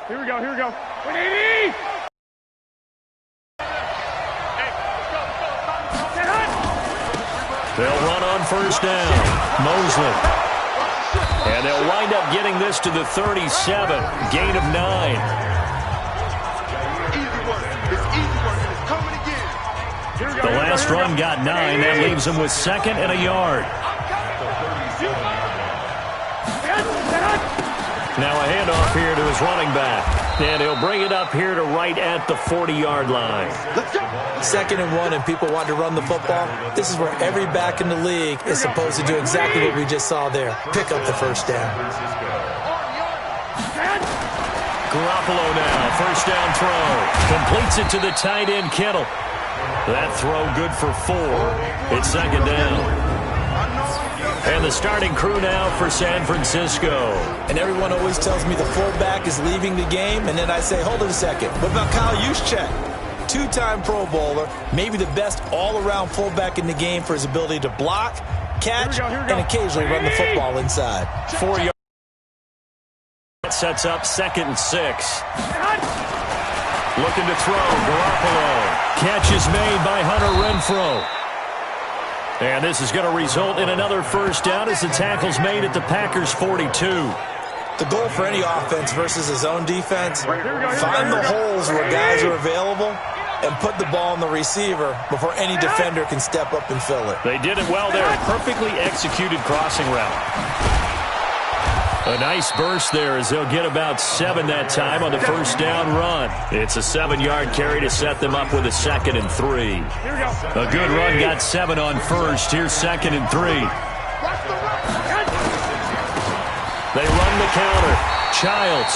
Here we go, here we go. 180! They'll run on first down. Mosley. And they'll wind up getting this to the 37. Gain of 9. The last run got 9. That leaves him with 2nd and a yard. Now a handoff here to his running back. And he'll bring it up here to right at the 40-yard line. 2nd and 1 and people want to run the football. This is where every back in the league is supposed to do exactly what we just saw there. Pick up the first down. Garoppolo now, first down throw. Completes it to the tight end, Kittle. That throw good for 4. It's 2nd down. And the starting crew now for San Francisco. And everyone always tells me the fullback is leaving the game, and then I say, hold it a second. What about Kyle Juszczyk? 2-time Pro Bowler, maybe the best all-around fullback in the game for his ability to block, catch, and occasionally run the football inside. 4 yards. That sets up 2nd and 6. Looking to throw, Garoppolo. Catch is made by Hunter Renfrow. And this is going to result in another first down as the tackle's made at the Packers' 42. The goal for any offense versus his own defense, find the holes where guys are available and put the ball on the receiver before any defender can step up and fill it. They did it well there. Perfectly executed crossing route. A nice burst there as they'll get about 7 that time on the first down run. It's a 7-yard carry to set them up with a 2nd and 3. A good run got 7 on first. Here's 2nd and 3. They run the counter. Childs.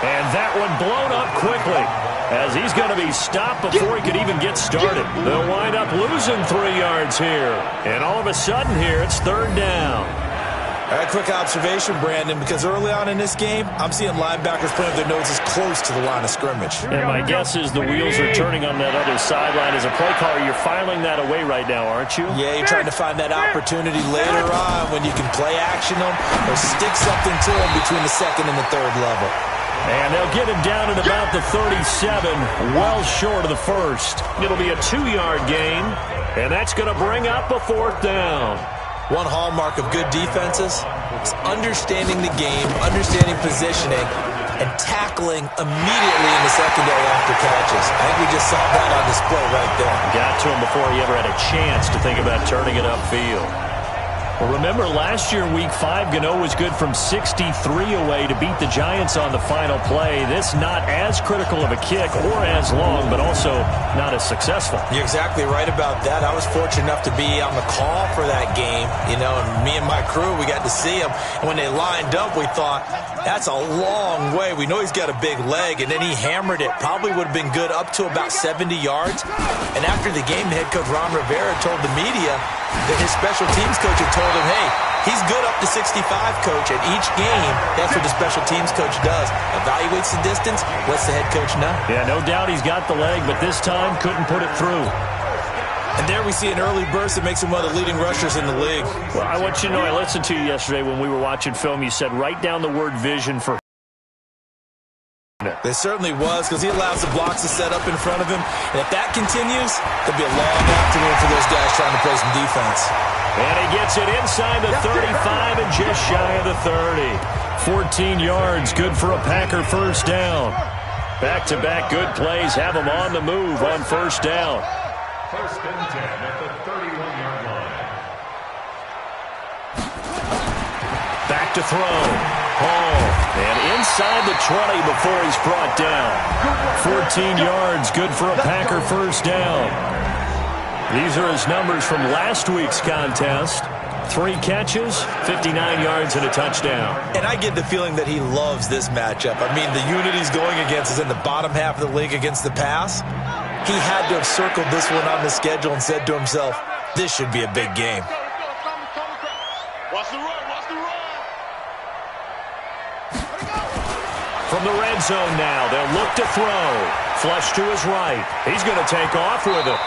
And that one blown up quickly as he's going to be stopped before he could even get started. They'll wind up losing 3 yards here. And all of a sudden here, it's 3rd down. All right, quick observation, Brandon, because early on in this game, I'm seeing linebackers putting their noses close to the line of scrimmage. And my guess is the wheels are turning on that other sideline. As a play caller, you're filing that away right now, aren't you? Yeah, you're trying to find that opportunity later on when you can play action them or stick something to them between the 2nd and the 3rd level. And they'll get him down at about the 37, well short of the 1st. It'll be a 2-yard gain, and that's going to bring up a 4th down. One hallmark of good defenses is understanding the game, understanding positioning, and tackling immediately in the secondary after catches. I think we just saw that on display right there. Got to him before he ever had a chance to think about turning it upfield. Well, remember, last year, Week 5, Gano was good from 63 away to beat the Giants on the final play. This not as critical of a kick or as long, but also not as successful. You're exactly right about that. I was fortunate enough to be on the call for that game, and me and my crew, we got to see him. And when they lined up, we thought, that's a long way. We know he's got a big leg, and then he hammered it. Probably would have been good up to about 70 yards. And after the game, the head coach Ron Rivera told the media that his special teams coach had told him, hey, he's good up to 65, coach. At each game, that's what the special teams coach does. Evaluates the distance, lets the head coach know. Yeah, no doubt he's got the leg, but this time couldn't put it through. And there we see an early burst that makes him one of the leading rushers in the league. Well, I want you to know, I listened to you yesterday when we were watching film. You said write down the word vision for There certainly was, because he allows the blocks to set up in front of him. And if that continues, there'll be a long afternoon for those guys trying to play some defense. And he gets it inside the 35 and just shy of the 30. 14 yards, good for a Packer first down. Back-to-back good plays have him on the move on first down. First and 10 at the 31-yard line. Back to throw. Hall. And inside the 20 before he's brought down. 14 yards, good for a Packer first down. These are his numbers from last week's contest. 3 catches, 59 yards, and a touchdown. And I get the feeling that he loves this matchup. I mean, the unit he's going against is in the bottom half of the league against the pass. He had to have circled this one on the schedule and said to himself, this should be a big game. Watch the run, watch the run. From the red zone now, they'll look to throw. Flush to his right. He's going to take off with it.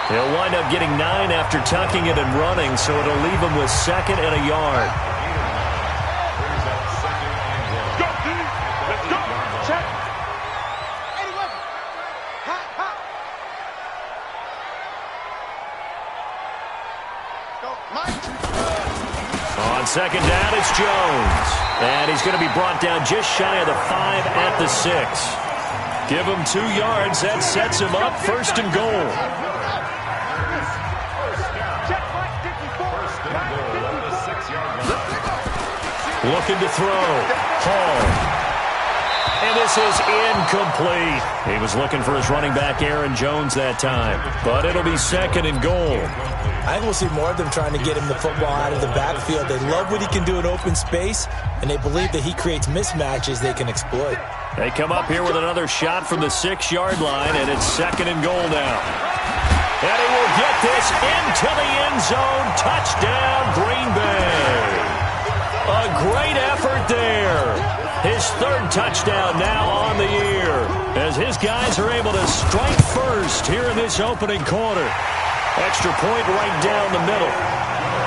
He'll wind up getting 9 after tucking it and running, so it'll leave him with 2nd and a yard. Go, let's go. Check. second down, it's Jones. And he's going to be brought down just shy of the 5 at the 6. Give him 2 yards. That sets him up first and goal. Looking to throw. Hall. And this is incomplete. He was looking for his running back, Aaron Jones, that time. But it'll be second and goal. I think we'll see more of them trying to get him the football out of the backfield. They love what he can do in open space, and they believe that he creates mismatches they can exploit. They come up here with another shot from the 6-yard line, and it's second and goal now. And he will get this into the end zone. Touchdown, Green Bay. A great effort there. His 3rd touchdown now on the year as his guys are able to strike first here in this opening quarter. Extra point right down the middle.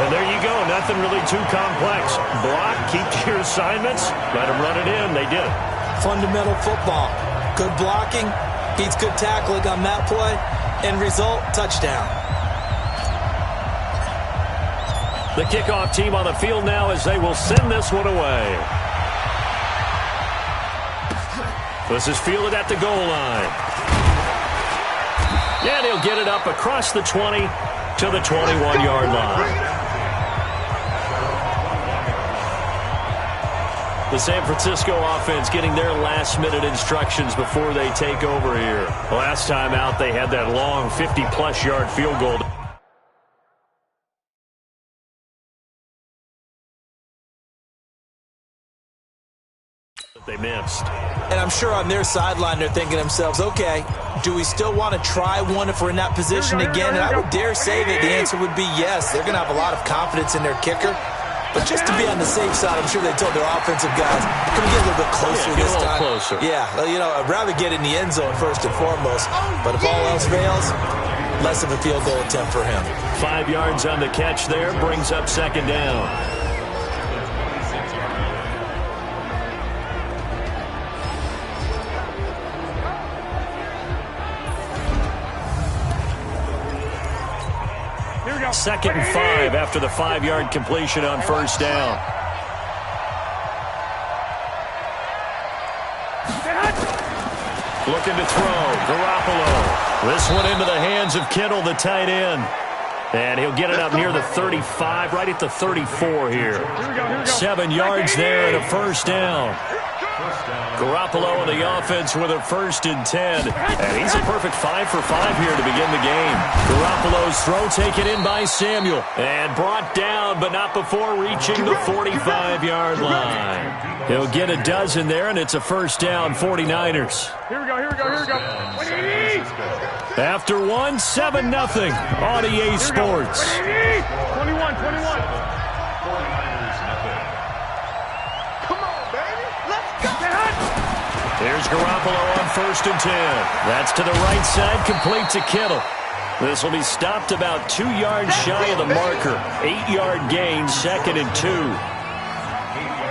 And there you go. Nothing really too complex. Block, keep to your assignments, let them run it in. They did it. Fundamental football. Good blocking, beats good tackling on that play. End result, touchdown. The kickoff team on the field now as they will send this one away. This is fielded at the goal line. And he'll get it up across the 20 to the 21-yard line. The San Francisco offense getting their last-minute instructions before they take over here. Last time out, they had that long 50-plus yard field goal. They missed. And I'm sure on their sideline they're thinking to themselves, okay, do we still want to try one if we're in that position again? And I would dare say that the answer would be yes. They're going to have a lot of confidence in their kicker. But just to be on the safe side, I'm sure they told their offensive guys, can we get a little bit closer this time? Closer. Yeah, you know, I'd rather get in the end zone first and foremost. But if all else fails, less of a field goal attempt for him. 5 yards on the catch there, brings up second down. Second and 5 after the 5-yard completion on first down. Looking to throw. Garoppolo. This one into the hands of Kittle, the tight end. And he'll get it up near the 35, right at the 34 here. 7 yards there and a first down. Garoppolo and the offense with a 1st and 10. And he's a perfect 5 for 5 here to begin the game. Garoppolo's throw taken in by Samuel. And brought down, but not before reaching the 45-yard line. He'll get a dozen there, and it's a first down, 49ers. Here we go. After 7-0 on EA Sports. 21. Here's Garoppolo on 1st and 10. That's to the right side, complete to Kittle. This will be stopped about 2 yards shy of the marker. 8-yard gain, 2nd and 2.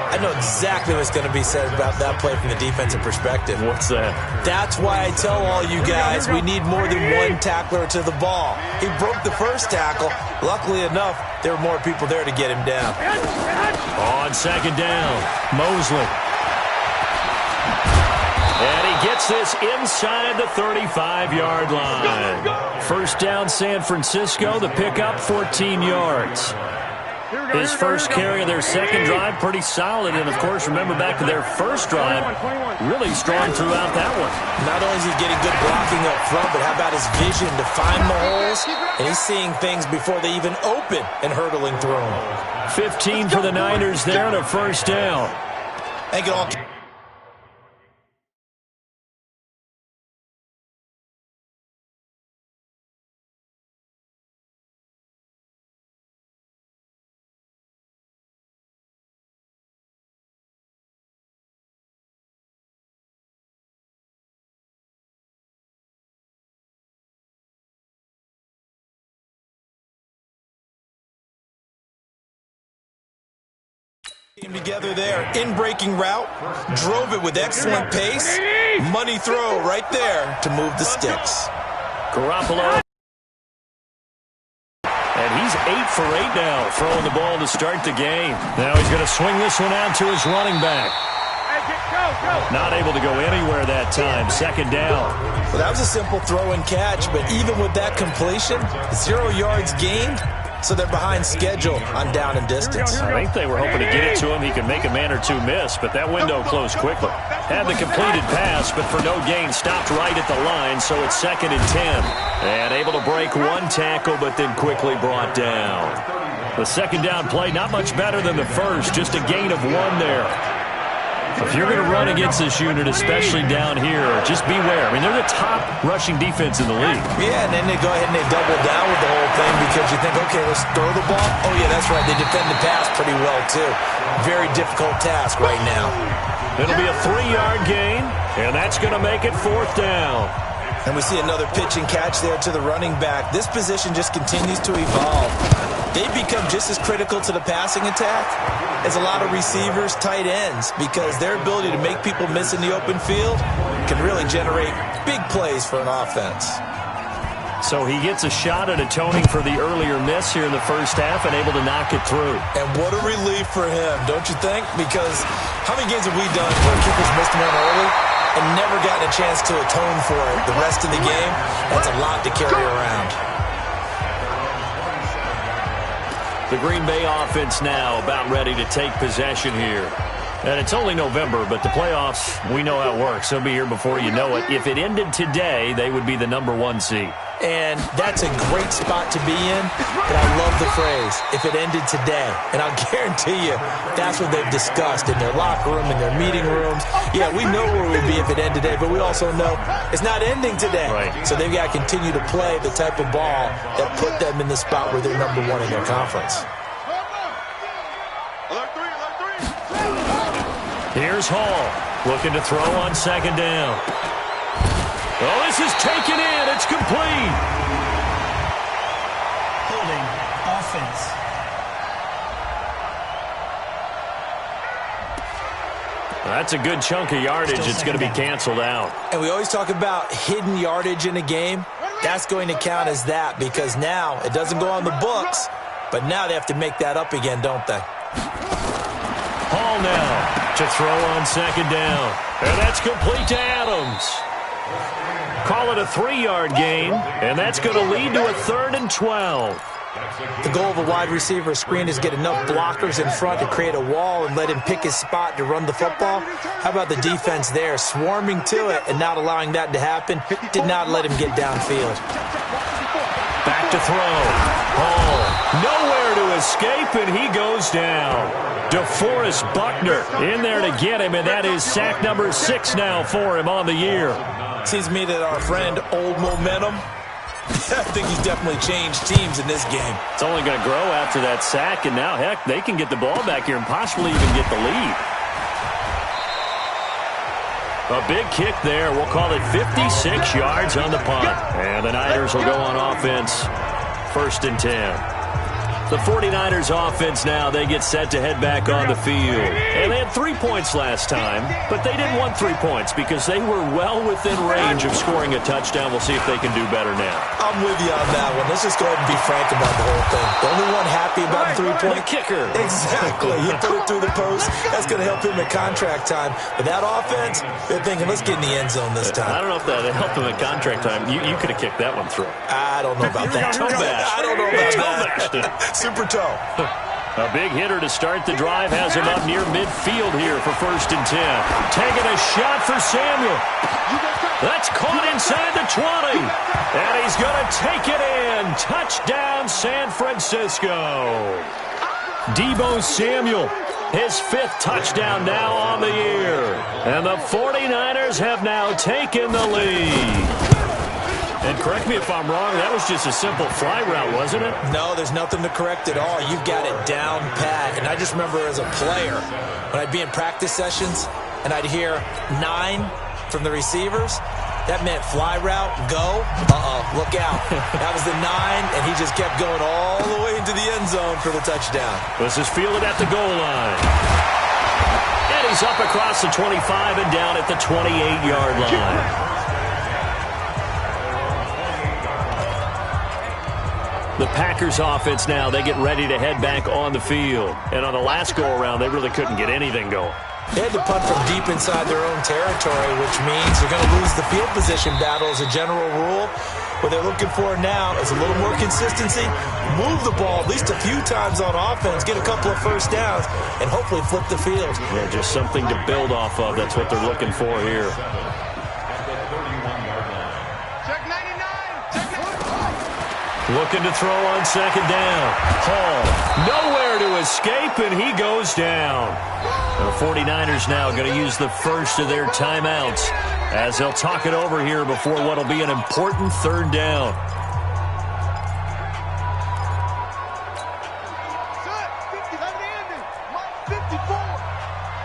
I know exactly what's going to be said about that play from the defensive perspective. What's that? That's why I tell all you guys we need more than one tackler to the ball. He broke the first tackle. Luckily enough, there were more people there to get him down. On second down, Mosley. And he gets this inside the 35-yard line. First down, San Francisco. The pickup, 14 yards. His first carry of their second drive, pretty solid. And, of course, remember back to their first drive, really strong throughout that one. Not only is he getting good blocking up front, but how about his vision to find the holes? And he's seeing things before they even open and hurdling through them. 15 for the Niners there and a first down. I think it all... Came together there, in-breaking route, drove it with excellent pace, money throw right there to move the sticks. Garoppolo. And he's He's 8 for 8 now, throwing the ball to start the game. Now he's going to swing this one out to his running back. Not able to go anywhere that time. Second down. Well, that was a simple throw and catch, but even with that completion, 0 yards gained, so they're behind schedule on down and distance. I think they were hoping to get it to him. He could make a man or two miss, but that window closed quickly. Had the completed pass, but for no gain, stopped right at the line, so it's 2nd and 10. And able to break one tackle, but then quickly brought down. The second down play, not much better than the first, just a gain of 1 there. If you're going to run against this unit, especially down here, just beware. I mean, they're the top rushing defense in the league. Yeah, and then they go ahead and they double down with the whole thing because you think, okay, let's throw the ball. Oh, yeah, that's right. They defend the pass pretty well, too. Very difficult task right now. It'll be a 3-yard gain, and that's going to make it 4th down. And we see another pitch and catch there to the running back. This position just continues to evolve. They've become just as critical to the passing attack as a lot of receivers, tight ends, because their ability to make people miss in the open field can really generate big plays for an offense. So he gets a shot at atoning for the earlier miss here in the first half and able to knock it through. And what a relief for him, don't you think? Because how many games have we done where kickers missed one early and never gotten a chance to atone for it the rest of the game? That's a lot to carry around. The Green Bay offense now about ready to take possession here. And it's only November, but the playoffs, we know how it works. They'll be here before you know it. If it ended today, they would be the #1 seed. And that's a great spot to be in, but I love the phrase, if it ended today. And I'll guarantee you, that's what they've discussed in their locker room, in their meeting rooms. Yeah, we know where we'd be if it ended today, but we also know it's not ending today. Right. So they've got to continue to play the type of ball that put them in the spot where they're #1 in their conference. Here's Hall, looking to throw on 2nd down. Oh, this is taken in. It's complete. Holding offense. That's a good chunk of yardage. It's going to be canceled out. And we always talk about hidden yardage in a game. That's going to count as that because now it doesn't go on the books, but now they have to make that up again, don't they? Hall now to throw on 2nd down. And that's complete to Adams. Call it a 3-yard gain, and that's going to lead to a 3rd and 12. The goal of a wide receiver screen is get enough blockers in front to create a wall and let him pick his spot to run the football. How about the defense there, swarming to it and not allowing that to happen? Did not let him get downfield. Back to throw. Hall nowhere to escape, and he goes down. DeForest Buckner in there to get him, and that is sack number 6 now for him on the year. Seems to me that our friend, Old Momentum, I think he's definitely changed teams in this game. It's only going to grow after that sack, and now, heck, they can get the ball back here and possibly even get the lead. A big kick there. We'll call it 56 yards on the punt. And the Niners will go on offense. 1st and 10. The 49ers offense now, they get set to head back on the field. And they had 3 points last time, but they didn't want 3 points because they were well within range of scoring a touchdown. We'll see if they can do better now. I'm with you on that one. Let's just go ahead and be frank about the whole thing. The only one happy about the 3-point kicker. Exactly. He put it through the post. That's going to help him at contract time. But that offense, they're thinking, let's get in the end zone this time. I don't know if that helped him at contract time. You could have kicked that one through. I don't know about that. I don't know about that. Super toe. A big hitter to start the drive has him up near midfield here for 1st and 10. Taking a shot for Samuel. That's caught inside the 20. And he's going to take it in. Touchdown, San Francisco. Deebo Samuel, his 5th touchdown now on the year. And the 49ers have now taken the lead. And correct me if I'm wrong, that was just a simple fly route, wasn't it? No, there's nothing to correct at all. You've got it down pat. And I just remember as a player, when I'd be in practice sessions and I'd hear 9 from the receivers, that meant fly route, go, look out. That was the 9, and he just kept going all the way into the end zone for the touchdown. This is fielded at the goal line. And he's up across the 25 and down at the 28-yard line. The Packers offense now, they get ready to head back on the field. And on the last go-around, they really couldn't get anything going. They had to punt from deep inside their own territory, which means they're going to lose the field position battle as a general rule. What they're looking for now is a little more consistency, move the ball at least a few times on offense, get a couple of first downs, and hopefully flip the field. Yeah, just something to build off of. That's what they're looking for here. Looking to throw on second down. Hall, nowhere to escape, and he goes down. The 49ers now going to use the first of their timeouts as they'll talk it over here before what will be an important third down.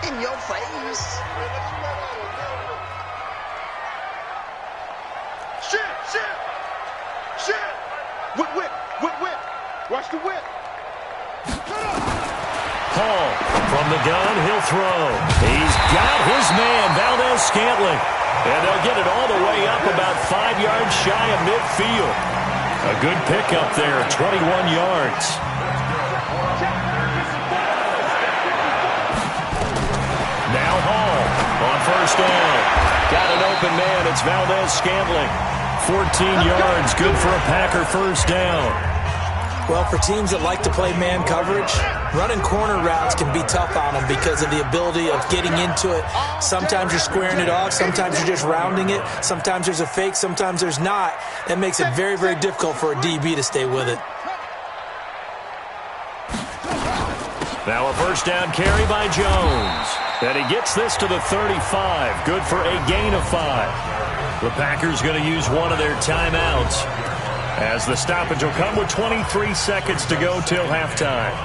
In your face. Shit. Whip. Watch the whip. Hall from the gun, he'll throw. He's got his man, Valdez-Scantling. And they'll get it all the way up about 5 yards shy of midfield. A good pickup there, 21 yards. Now Hall on first down. Got an open man, it's Valdez-Scantling. 14 yards, good for a Packer first down. Well, for teams that like to play man coverage, running corner routes can be tough on them because of the ability of getting into it. Sometimes you're squaring it off. Sometimes you're just rounding it. Sometimes there's a fake. Sometimes there's not. That makes it very, very difficult for a DB to stay with it. Now a first down carry by Jones. And he gets this to the 35. Good for a gain of 5. The Packers going to use one of their timeouts, as the stoppage will come with 23 seconds to go till halftime.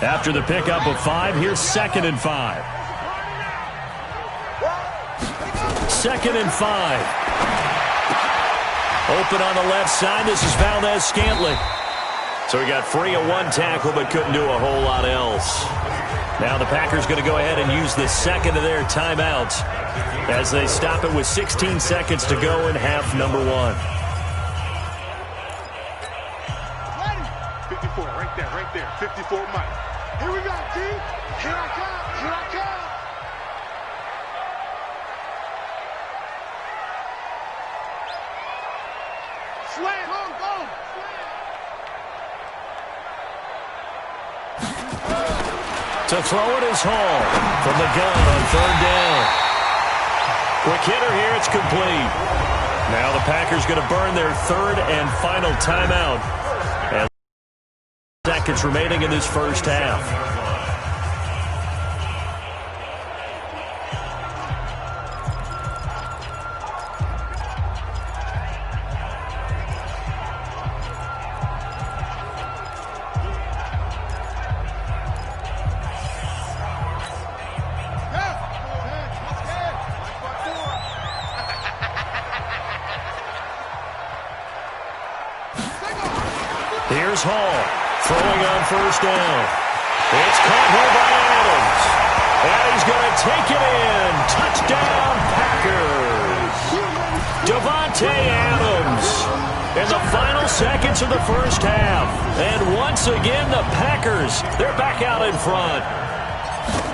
After the pickup of 5, here's 2nd and 5. 2nd and 5. Open on the left side. This is Valdez-Scantling. So he got free of one tackle but couldn't do a whole lot else. Now the Packers going to go ahead and use the second of their timeouts as they stop it with 16 seconds to go in half number 1. 54, right there. 54 Mike. Here we go, G. Here I come. Slam, go. To throw it is Hall from the gun on third down. Quick hitter here, it's complete. Now the Packers going to burn their third and final timeout. And seconds remaining in this first half. Here's Hall throwing on first down. It's caught here by Adams. And he's going to take it in. Touchdown, Packers. Davante Adams in the final seconds of the first half. And once again, the Packers, they're back out in front.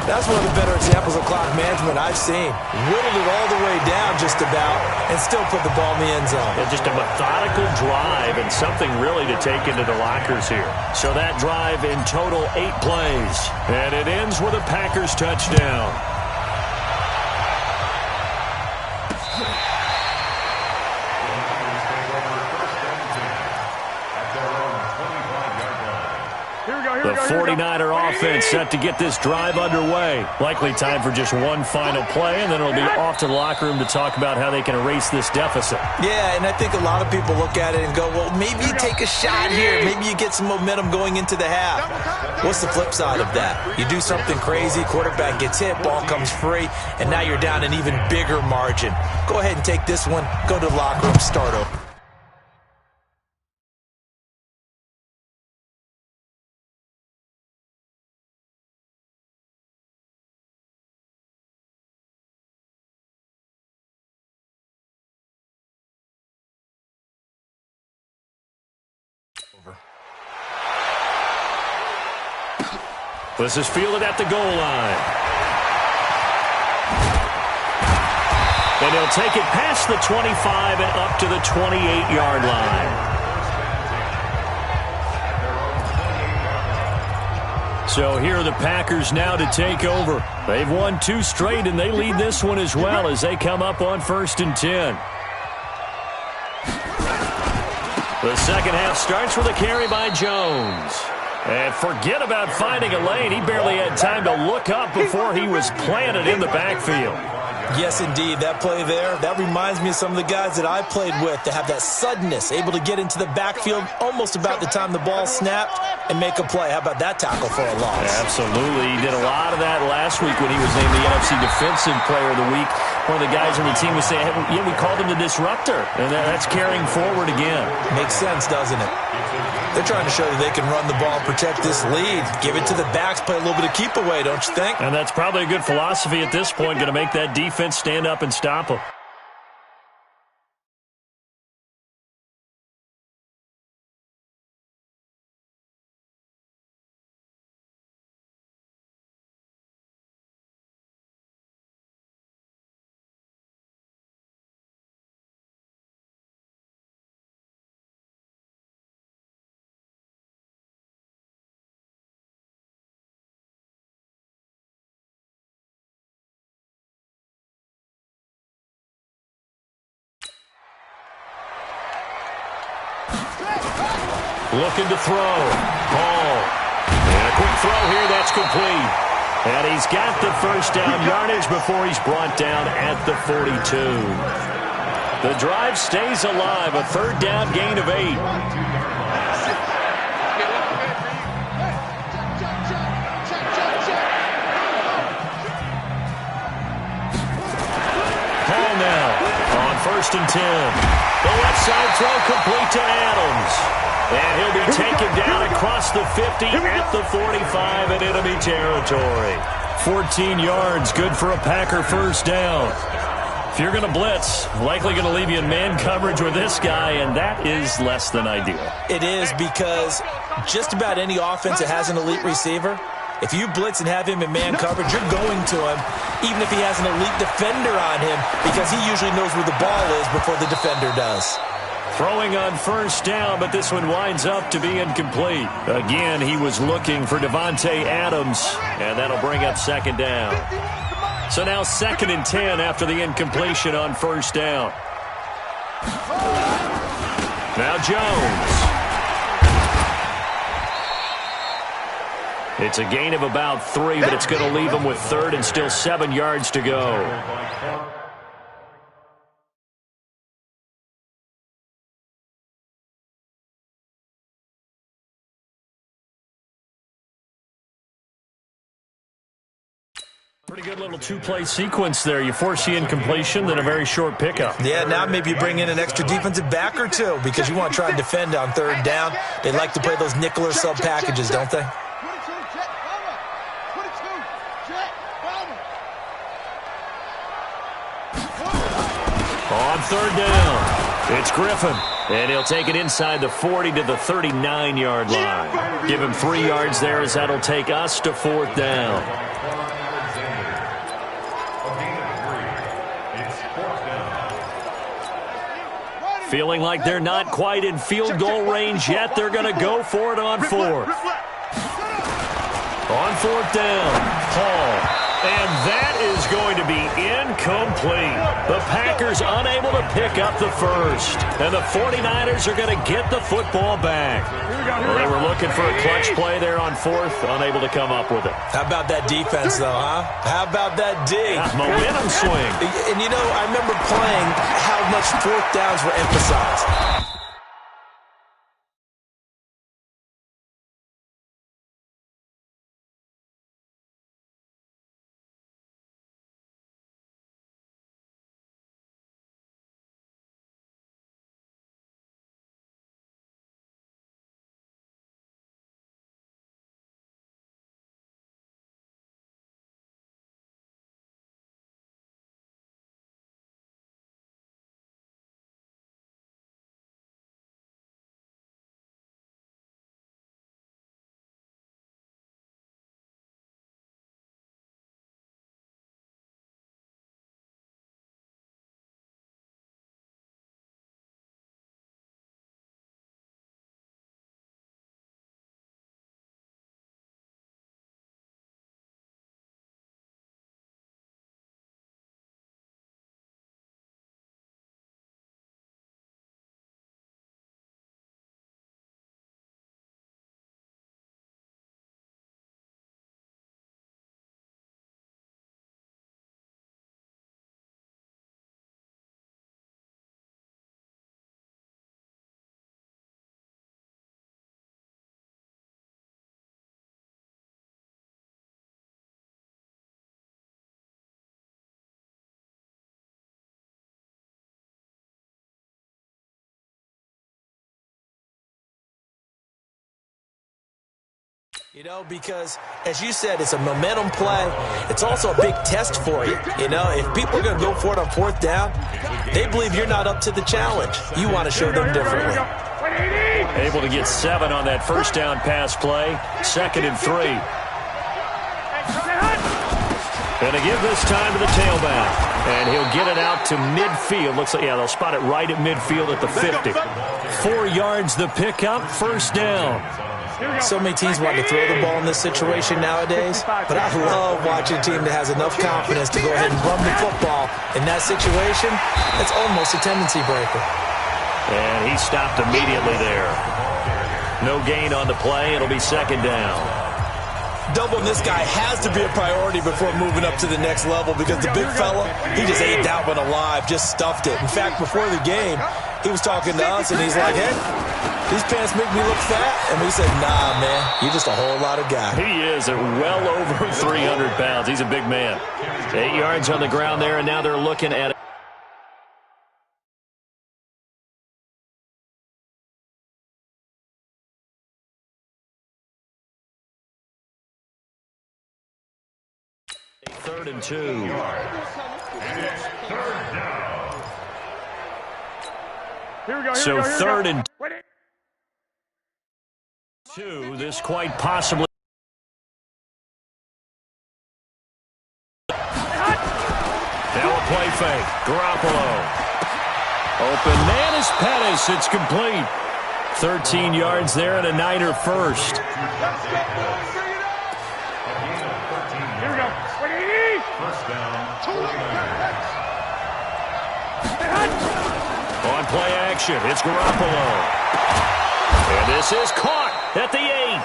That's one of the better examples of clock management I've seen. Whittled it all the way down just about and still put the ball in the end zone. Yeah, just a methodical drive and something really to take into the lockers here. So that drive in total 8 plays. And it ends with a Packers touchdown. The 49er offense set to get this drive underway. Likely time for just one final play, and then it'll be off to the locker room to talk about how they can erase this deficit. Yeah, and I think a lot of people look at it and go, well, maybe you take a shot here. Maybe you get some momentum going into the half. What's the flip side of that? You do something crazy, quarterback gets hit, ball comes free, and now you're down an even bigger margin. Go ahead and take this one, go to the locker room, start over. This is fielded at the goal line. And he'll take it past the 25 and up to the 28-yard line. So here are the Packers now to take over. They've won 2 straight, and they lead this one as well as they come up on 1st and 10. The second half starts with a carry by Jones. And forget about finding a lane. He barely had time to look up before he was planted in the backfield. Yes, indeed. That play there, that reminds me of some of the guys that I played with to have that suddenness, able to get into the backfield almost about the time the ball snapped and make a play. How about that tackle for a loss? Absolutely. He did a lot of that last week when he was named the NFC Defensive Player of the Week. One of the guys on the team was saying, hey, yeah, we called him the disruptor. And that's carrying forward again. Makes sense, doesn't it? They're trying to show that they can run the ball and protect this lead. Give it to the backs, play a little bit of keep away, don't you think? And that's probably a good philosophy at this point, going to make that defense stand up and stop them. Looking to throw. Hall. And a quick throw here. That's complete. And he's got the first down yardage before he's brought down at the 42. The drive stays alive. A 3rd down gain of 8. Hall now on 1st and 10. The left side throw complete to Adams. And he'll be taken down across the 50 at the 45 in enemy territory. 14 yards, good for a Packer first down. If you're going to blitz, likely going to leave you in man coverage with this guy, and that is less than ideal. It is, because just about any offense that has an elite receiver, if you blitz and have him in man coverage, you're going to him, even if he has an elite defender on him, because he usually knows where the ball is before the defender does. Throwing on first down, but this one winds up to be incomplete. Again, he was looking for Devontae Adams, and that'll bring up 2nd down. So now 2nd and 10 after the incompletion on first down. Now Jones. It's a gain of about 3, but it's going to leave him with 3rd and still 7 yards to go. Pretty good little 2-play sequence there. You force the incompletion, then a very short pickup. Yeah, now maybe you bring in an extra defensive back or 2 because you want to try and defend on 3rd down. They like to play those nickel or sub packages, don't they? On 3rd down, it's Griffin. And he'll take it inside the 40 to the 39-yard line. Give him 3 yards there as that'll take us to 4th down. Feeling like they're not quite in field goal range yet. They're going to go for it on 4th. On 4th down, Hall. And that is going to be incomplete. The Packers unable to pick up the first. And the 49ers are going to get the football back. Well, they were looking for a clutch play there on 4th, unable to come up with it. How about that defense, though, huh? How about that D? Yeah, momentum swing. And, you know, I remember playing how much 4th downs were emphasized. You know, because, as you said, it's a momentum play. It's also a big test for you. You know, if people are going to go for it on fourth down, they believe you're not up to the challenge. You want to show them differently. Able to get 7 on that first down pass play. 2nd and 3. And to give this time to the tailback. And he'll get it out to midfield. Looks like, yeah, they'll spot it right at midfield at the 50. 4 yards the pickup, first down. So many teams want to throw the ball in this situation nowadays, but I love watching a team that has enough confidence to go ahead and run the football. In that situation, that's almost a tendency breaker. And he stopped immediately there. No gain on the play. It'll be 2nd down. Doubling this guy has to be a priority before moving up to the next level because the big fella, he just ate that one alive, just stuffed it. In fact, before the game, he was talking to us, and he's like, hey, these pants make me look fat. And we said, nah, man, you're just a whole lot of guy. He is at well over 300 pounds. He's a big man. 8 yards on the ground there, and now they're looking at it. Third and 2. So 3rd and 2. This quite possibly. Now a play fake. Garoppolo. Open man is Pettis. It's complete. 13 yards there and a Niner first. On play action, it's Garoppolo. And this is caught at the 8.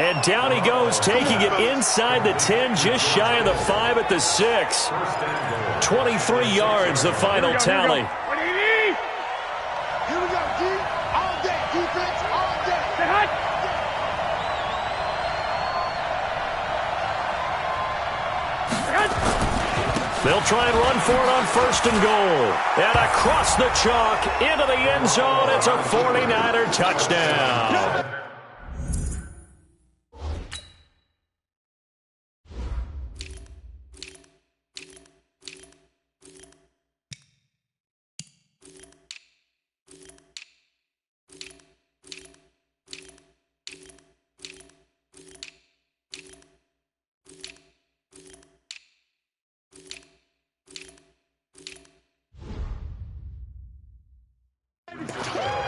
And down he goes, taking it inside the 10, just shy of the 5 at the 6. 23 yards, the final tally. Here we go, D. All day, defense, all day. They'll try and run for it on 1st and goal. And across the chalk, into the end zone. It's a 49er touchdown.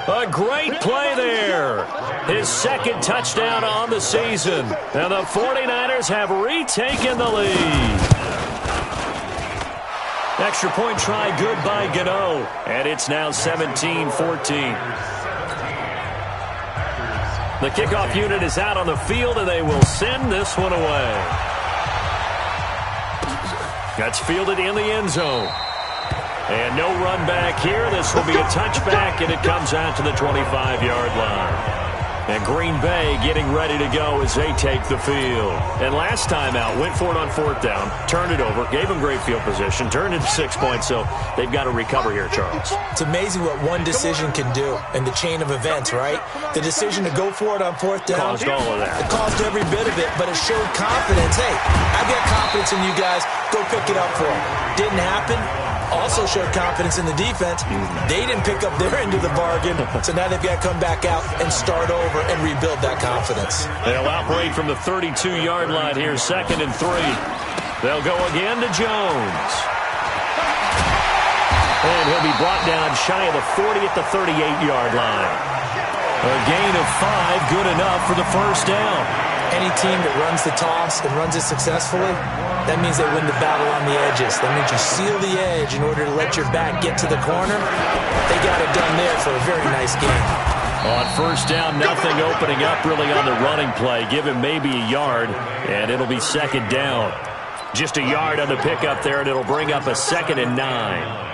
A great play there. His 2nd touchdown on the season. And the 49ers have retaken the lead. Extra point try good by Gano. And it's now 17-14. The kickoff unit is out on the field, and they will send this one away. That's fielded in the end zone. And no run back here. This will be a touchback, and it comes out to the 25-yard line. And Green Bay getting ready to go as they take the field. And last time out, went for it on 4th down, turned it over, gave them great field position, turned it to 6 points, so they've got to recover here, Charles. It's amazing what one decision can do in the chain of events, right? The decision to go for it on 4th down. Caused all of that. It caused every bit of it, but it showed confidence. Hey, I've got confidence in you guys. Go pick it up for them. Didn't happen. Also showed confidence in the defense. They didn't pick up their end of the bargain, so now they've got to come back out and start over and rebuild that confidence. They'll operate from the 32-yard line here, 2nd and 3. They'll go again to Jones. And he'll be brought down shy of the 40 at the 38-yard line. A gain of 5, good enough for the first down. Any team that runs the toss and runs it successfully, that means they win the battle on the edges. That means you seal the edge in order to let your back get to the corner. They got it done there for a very nice game. On 1st down, nothing opening up really on the running play. Give him maybe a yard, and it'll be 2nd down. Just a yard on the pickup there, and it'll bring up a 2nd and 9.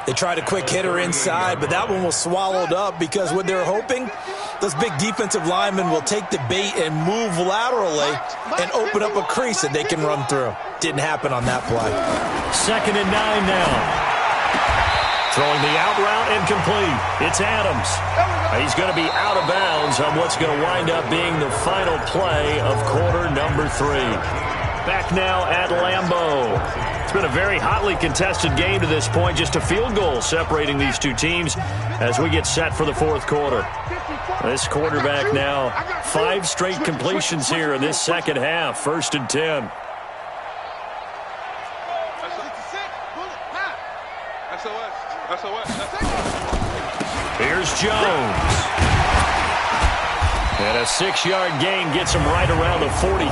They tried a quick hitter inside, but that one was swallowed up because what they're hoping, those big defensive linemen will take the bait and move laterally and open up a crease that they can run through. Didn't happen on that play. 2nd and 9 now. Throwing the out route incomplete. It's Adams. He's going to be out of bounds on what's going to wind up being the final play of quarter number 3. Back now at Lambeau. It's been a very hotly contested game to this point. Just a field goal separating these two teams as we get set for the fourth quarter. This quarterback now, 5 straight completions here in this second half. 1st and 10. Here's Jones. And a 6-yard gain gets him right around the 43.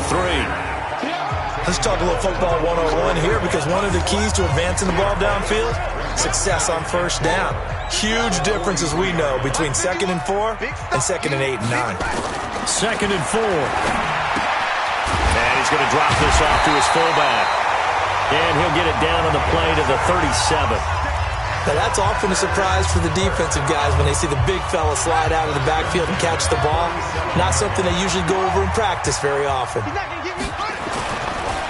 Let's talk a little football 101 here, because one of the keys to advancing the ball downfield, success on first down. Huge difference, as we know, between 2nd and 4 and 2nd and 8 and 9. 2nd and 4. And he's going to drop this off to his fullback. And he'll get it down on the play to the 37. Now, that's often a surprise for the defensive guys when they see the big fella slide out of the backfield and catch the ball. Not something they usually go over in practice very often.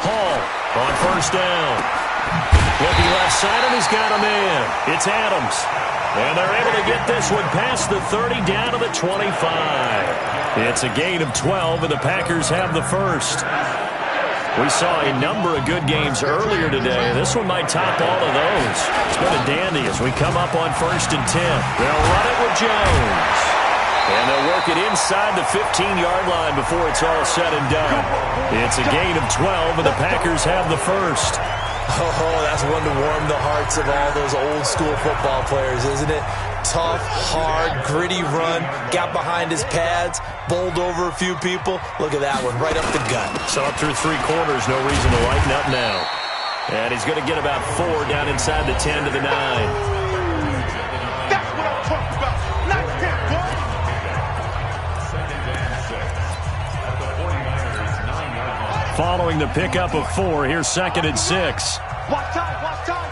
Hall on first down. Looking left side, and he's got a man. It's Adams. And they're able to get this one past the 30 down to the 25. It's a gain of 12, and the Packers have the first. We saw a number of good games earlier today. This one might top all of those. It's been a dandy as we come up on 1st and 10. They'll run it with Jones. And they'll work it inside the 15-yard line before it's all said and done. It's a gain of 12, and the Packers have the first. Oh, that's one to warm the hearts of all those old-school football players, isn't it? Tough, hard, gritty run, got behind his pads, bowled over a few people. Look at that one, right up the gut. So up through 3 quarters, no reason to lighten up now. And he's going to get about 4 down inside the 10 to the 9. That's what I'm talking about. Nice hit, boy. Following the pickup of 4, here's 2nd and 6. Watch time, watch time.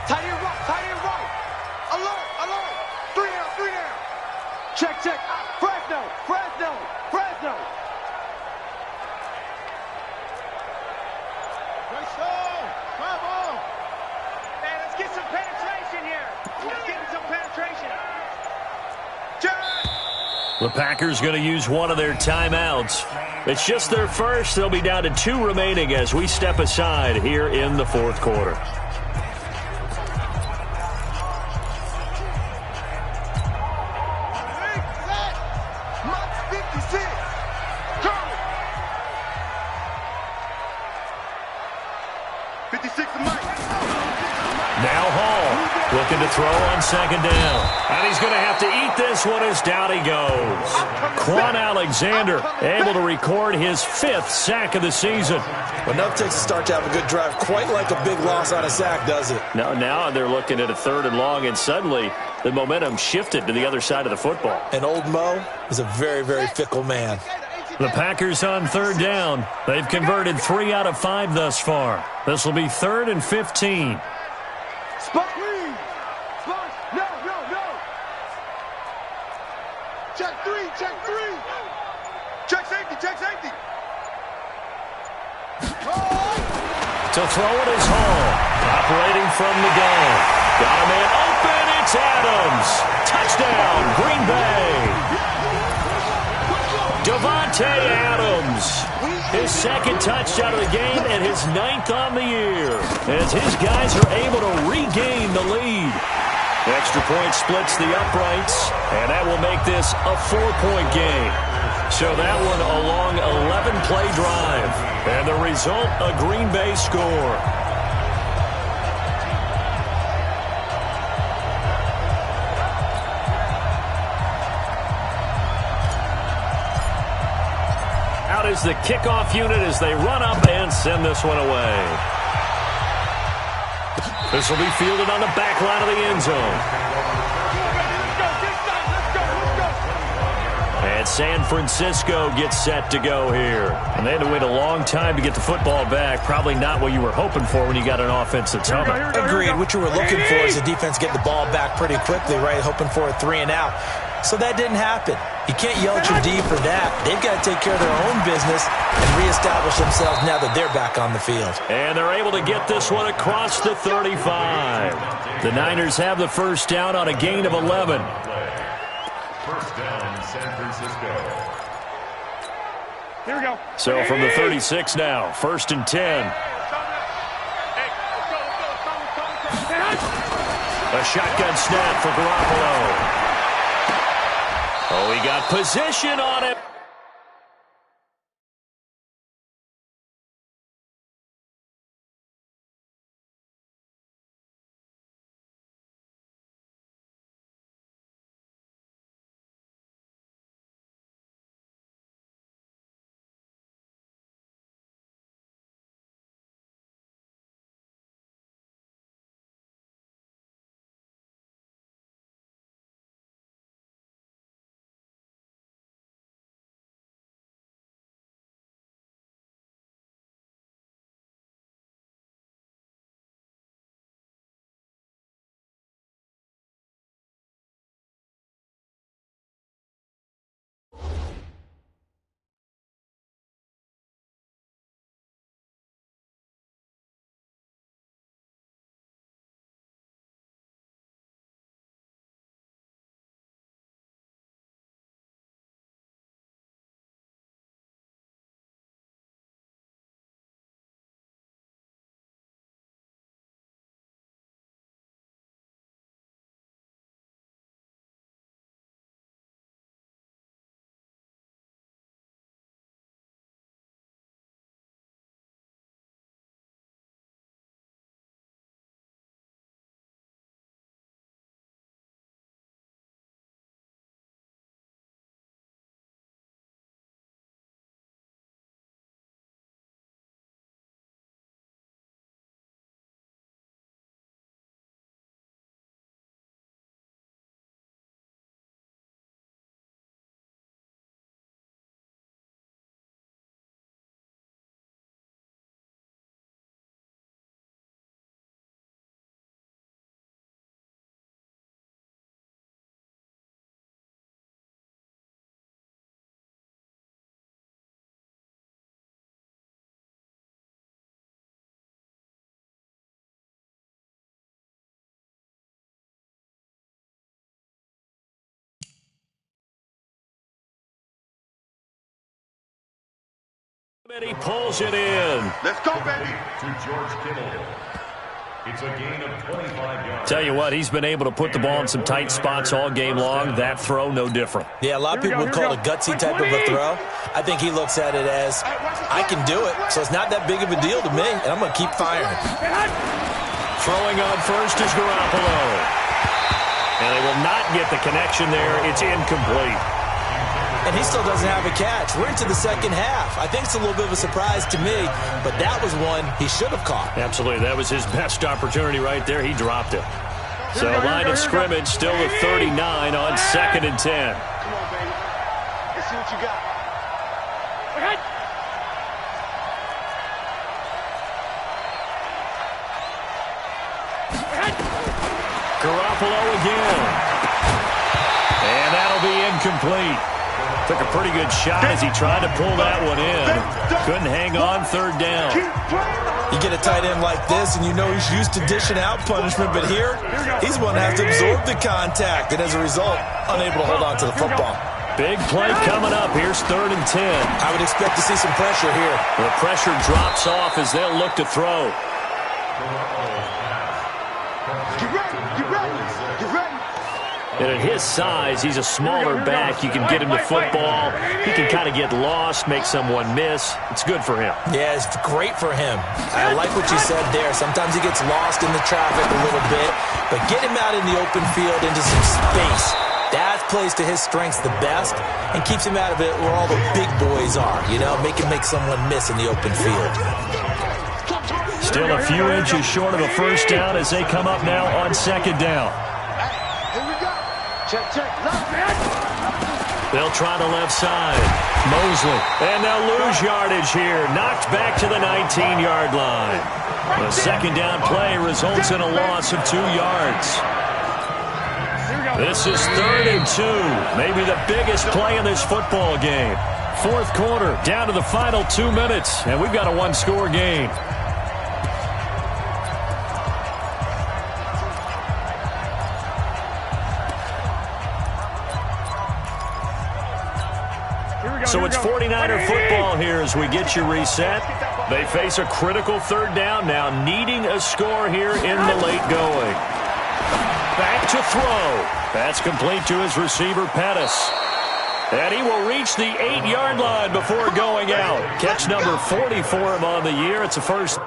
Tight end right, tight end right. Alert, alert. 3 down, 3 down. Check, check. Fresno, Fresno, Fresno. Fresno, come on. Man, let's get some penetration here. Let's get some penetration. Check. The Packers going to use one of their timeouts. It's just their first. They'll be down to 2 remaining as we step aside here in the fourth quarter. Now Hall looking to throw on 2nd down. And he's going to have to eat this one as down he goes. Quan Alexander able to record his 5th sack of the season. Well, enough takes to start to have a good drive. Quite like a big loss on a sack, does it? Now they're looking at a 3rd and long, and suddenly the momentum shifted to the other side of the football. And old Mo is a very, very fickle man. The Packers on 3rd down. They've converted 3 out of 5 thus far. This will be 3rd and 15. Spot. Spot. No, no, no. Check 3, check 3. Check safety, check safety. To throw it is Hall. Operating from the gun. Got a man open. It's Adams. Touchdown, Green Bay. Davante Adams. His 2nd touchdown of the game and his 9th on the year. As his guys are able to regain the lead. Extra point splits the uprights, and that will make this a 4-point game. So that one a long 11-play drive. And the result, a Green Bay score. Out is the kickoff unit as they run up and send this one away. This will be fielded on the back line of the end zone. And San Francisco gets set to go here. And they had to wait a long time to get the football back. Probably not what you were hoping for when you got an offense that's humming. Agreed. What you were looking for is the defense getting the ball back pretty quickly, right? Hoping for a 3 and out. So that didn't happen. You can't yell at your D for that. They've got to take care of their own business and reestablish themselves now that they're back on the field. And they're able to get this one across the 35. The Niners have the first down on a gain of 11. First down, San Francisco. Here we go. So from the 36 now, 1st and 10. A shotgun snap for Garoppolo. Oh, he got position on it. And he pulls it in. Let's go, baby. To George Kittle. It's a gain of 25 yards. Tell you what, he's been able to put the ball in some tight spots all game long. That throw, no different. Yeah, a lot of people would call it a gutsy type of a throw. I think he looks at it as, I can do it, so it's not that big of a deal to me, and I'm going to keep firing. Throwing on first is Garoppolo. And they will not get the connection there. It's incomplete. And he still doesn't have a catch. We're into the second half. I think it's a little bit of a surprise to me, but that was one he should have caught. Absolutely. That was his best opportunity right there. He dropped it. So line of scrimmage still at 39 on 2nd and 10. Come on, baby. Let's see what you got. Garoppolo again. And that'll be incomplete. Took a pretty good shot as he tried to pull that one in. Couldn't hang on, 3rd down. You get a tight end like this, and you know he's used to dishing out punishment, but here, he's one that has to absorb the contact, and as a result, unable to hold on to the football. Big play coming up. Here's 3rd and 10. I would expect to see some pressure here. The pressure drops off as they'll look to throw. Get ready. Get ready. Get ready. And at his size, he's a smaller back. You can get him the football. He can kind of get lost, make someone miss. It's good for him. Yeah, it's great for him. I like what you said there. Sometimes he gets lost in the traffic a little bit, but get him out in the open field into some space. That plays to his strengths the best and keeps him out of it where all the big boys are, you know, make someone miss in the open field. Still a few inches short of a first down as they come up now on 2nd down. Here we go. Check, check. Left, man. They'll try the left side. Mosley. And they'll lose yardage here. Knocked back to the 19-yard line. The 2nd down play results in a loss of 2 yards. Here we go. This is 3rd and 2. Maybe the biggest play in this football game. Fourth quarter, down to the final 2 minutes, and we've got a one-score game. So it's 49er football here as we get you reset. They face a critical 3rd down now, needing a score here in the late going. Back to throw. That's complete to his receiver, Pettis. And he will reach the 8-yard line before going out. Catch number 40 for him on the year. It's a first.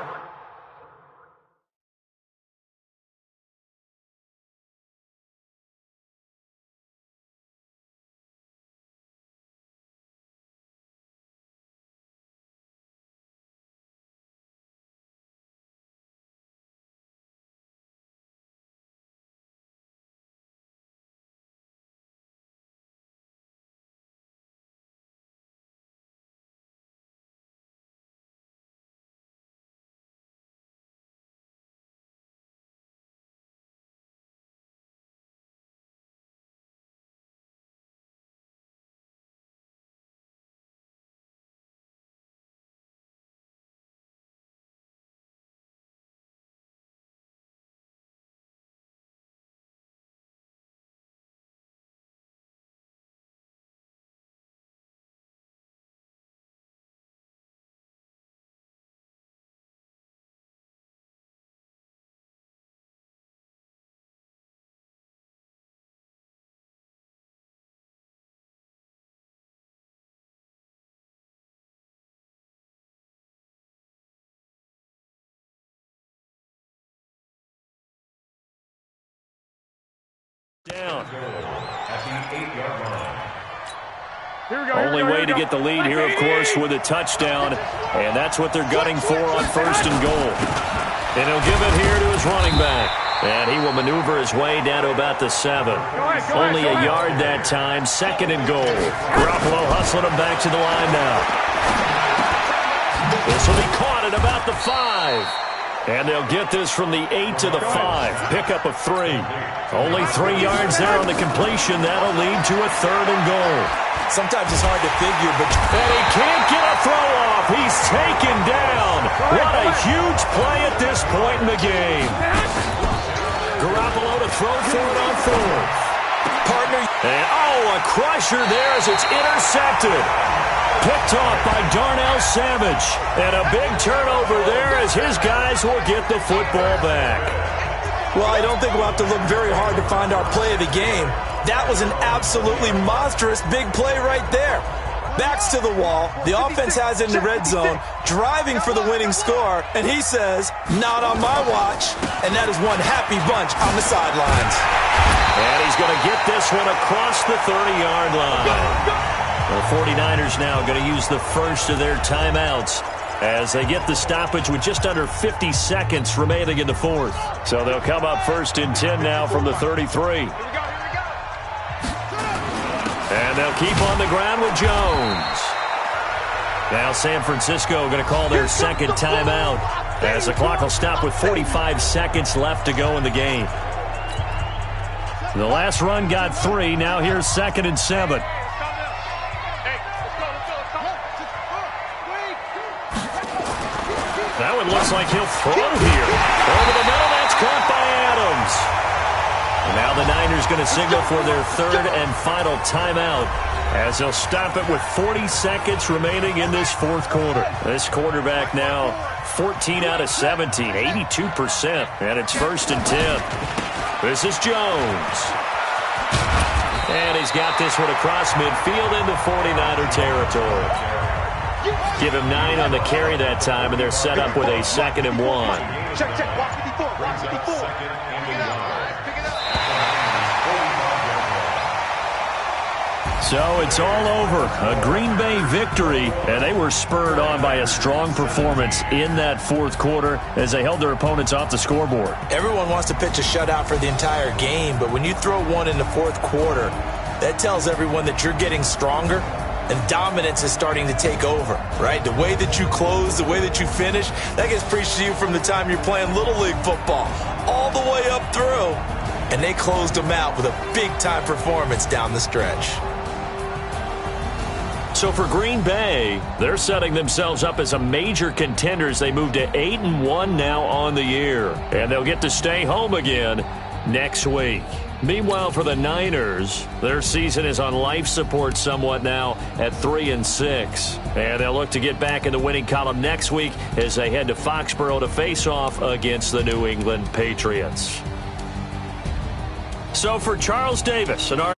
Down. Only way to get the lead here, of course, with a touchdown, and that's what they're gunning for on 1st and goal. And he'll give it here to his running back, and he will maneuver his way down to about the 7. Only a yard that time, 2nd and goal. Garoppolo hustling him back to the line now. This will be caught at about the 5. And they'll get this from the 8 to the 5. Pickup of 3. Only 3 yards there on the completion. That'll lead to a 3rd and goal. Sometimes it's hard to figure, but... And he can't get a throw off. He's taken down. What a huge play at this point in the game. Garoppolo to throw for it on 4th. Partner. And, a crusher there as it's intercepted. Picked off by Darnell Savage. And a big turnover there as his guys will get the football back. Well, I don't think we'll have to look very hard to find our play of the game. That was an absolutely monstrous big play right there. Backs to the wall. The offense has it in the red zone, driving for the winning score. And he says, not on my watch. And that is one happy bunch on the sidelines. And he's going to get this one across the 30-yard line. The 49ers now going to use the first of their timeouts as they get the stoppage with just under 50 seconds remaining in the 4th. So they'll come up 1st and 10 now from the 33. And they'll keep on the ground with Jones. Now San Francisco going to call their 2nd timeout as the clock will stop with 45 seconds left to go in the game. The last run got 3. Now here's 2nd and 7. That one looks like he'll throw here. Over the middle, that's caught by Adams. And now the Niners going to signal for their 3rd and final timeout as they'll stop it with 40 seconds remaining in this 4th quarter. This quarterback now 14 out of 17, 82%, and it's 1st and 10. This is Jones. And he's got this one across midfield into 49er territory. Give him 9 on the carry that time, and they're set up with a 2nd and 1. Check, watch 54, watch 54. So it's all over. A Green Bay victory, and they were spurred on by a strong performance in that 4th quarter as they held their opponents off the scoreboard. Everyone wants to pitch a shutout for the entire game, but when you throw one in the 4th quarter, that tells everyone that you're getting stronger. And dominance is starting to take over, right? The way that you close, the way that you finish, that gets preached to you from the time you're playing Little League football all the way up through. and they closed them out with a big-time performance down the stretch. So for Green Bay, they're setting themselves up as a major contender as they move to 8-1 now on the year. And they'll get to stay home again next week. Meanwhile, for the Niners, their season is on life support somewhat now at 3-6. And they'll look to get back in the winning column next week as they head to Foxborough to face off against the New England Patriots. So for Charles Davis and our